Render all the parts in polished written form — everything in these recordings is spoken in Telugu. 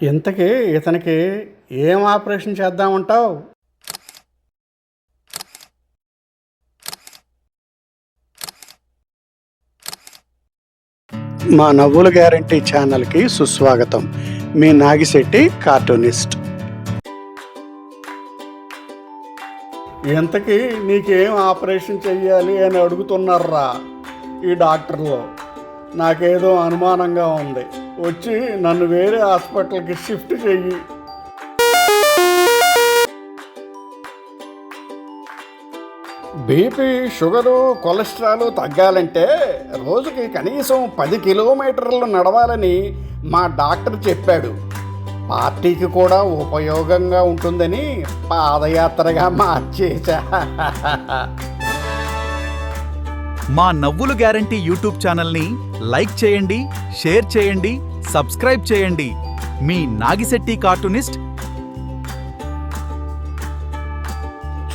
ఇంతకీ ఇతనికి ఏం ఆపరేషన్ చేద్దామంటావు? మా నవ్వుల గ్యారంటీ ఛానల్కి సుస్వాగతం. మీ నాగిశెట్టి కార్టూనిస్ట్. ఇంతకీ నీకేం ఆపరేషన్ చెయ్యాలి అని అడుగుతున్నారా ఈ డాక్టర్లు. నాకేదో అనుమానంగా ఉంది. వచ్చి నన్ను వేరే హాస్పిటల్కి షిఫ్ట్ చెయ్యి. బీపీ, షుగరు, కొలెస్ట్రాల్ తగ్గాలంటే రోజుకి కనీసం 10 కిలోమీటర్లు నడవాలని మా డాక్టర్ చెప్పాడు. పార్టీకి కూడా ఉపయోగంగా ఉంటుందని పాదయాత్రగా మార్చేశా. మా నవ్వులు గ్యారంటీ యూట్యూబ్ ఛానల్ని లైక్ చేయండి, షేర్ చేయండి, సబ్స్క్రైబ్ చేయండి. మీ నాగిశెట్టి కార్టూనిస్ట్.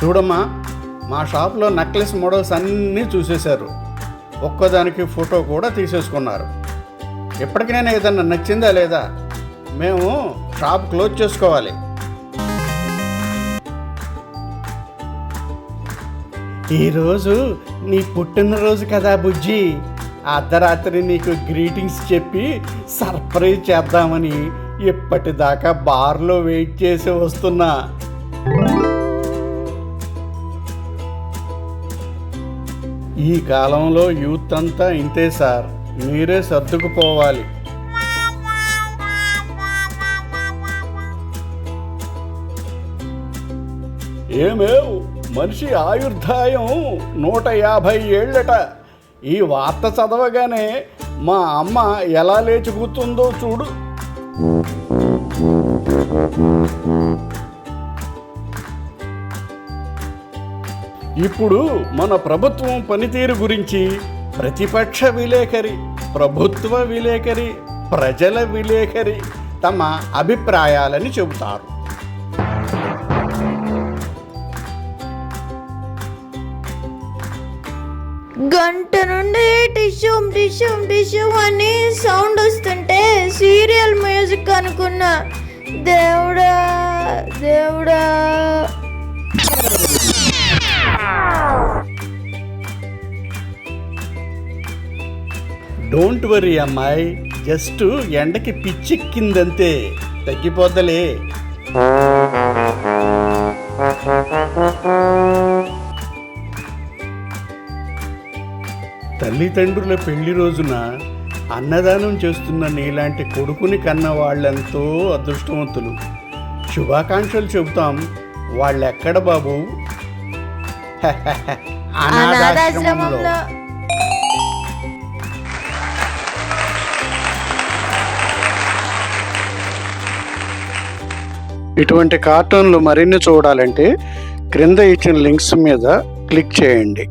చూడమ్మా, మా షాప్లో నెక్లెస్ మోడల్స్ అన్నీ చూసేశారు. ఒక్కదానికి ఫోటో కూడా తీసేసుకున్నారు. ఎప్పటికైనా ఏదన్నా నచ్చిందా లేదా? మేము షాప్ క్లోజ్ చేసుకోవాలి. ఈరోజు నీ పుట్టినరోజు కదా బుజ్జి. అర్ధరాత్రి నీకు గ్రీటింగ్స్ చెప్పి సర్ప్రైజ్ చేద్దామని ఇప్పటిదాకా బార్లో వెయిట్ చేసి వస్తున్నా. ఈ కాలంలో యూత్ అంతా ఇంతే సార్, మీరే సర్దుకుపోవాలి. ఏమేవ్, మనిషి ఆయుర్దాయం 150 ఏళ్ళట. ఈ వార్త చదవగానే మా అమ్మ ఎలా లేచి కూర్చుందో చూడు. ఇప్పుడు మన ప్రభుత్వం పనితీరు గురించి ప్రతిపక్ష విలేకరి, ప్రభుత్వ విలేకరి, ప్రజల విలేకరి తమ అభిప్రాయాలని చెబుతారు. గంట నుండి టిష్యూమ్ టిష్యూమ్ టిష్యూమ్ అని సౌండ్ వస్తుంటే సీరియల్ మ్యూజిక్ అనుకున్నా. దేవుడా దేవుడా. డోంట్ వరీ అమ్మాయి, జస్ట్ ఎండకి పిచ్చెక్కిందంతే, తగ్గిపోద్దలే. తల్లిదండ్రుల పెళ్లి రోజున అన్నదానం చేస్తున్న నీలాంటి కొడుకుని కన్న వాళ్ళెంతో అదృష్టవంతులు. శుభాకాంక్షలు చెబుతాం. వాళ్ళెక్కడ బాబు? అనాథాశ్రమంలో. ఇటువంటి కార్టూన్లు మరిన్ని చూడాలంటే క్రింద ఇచ్చిన లింక్స్ మీద క్లిక్ చేయండి.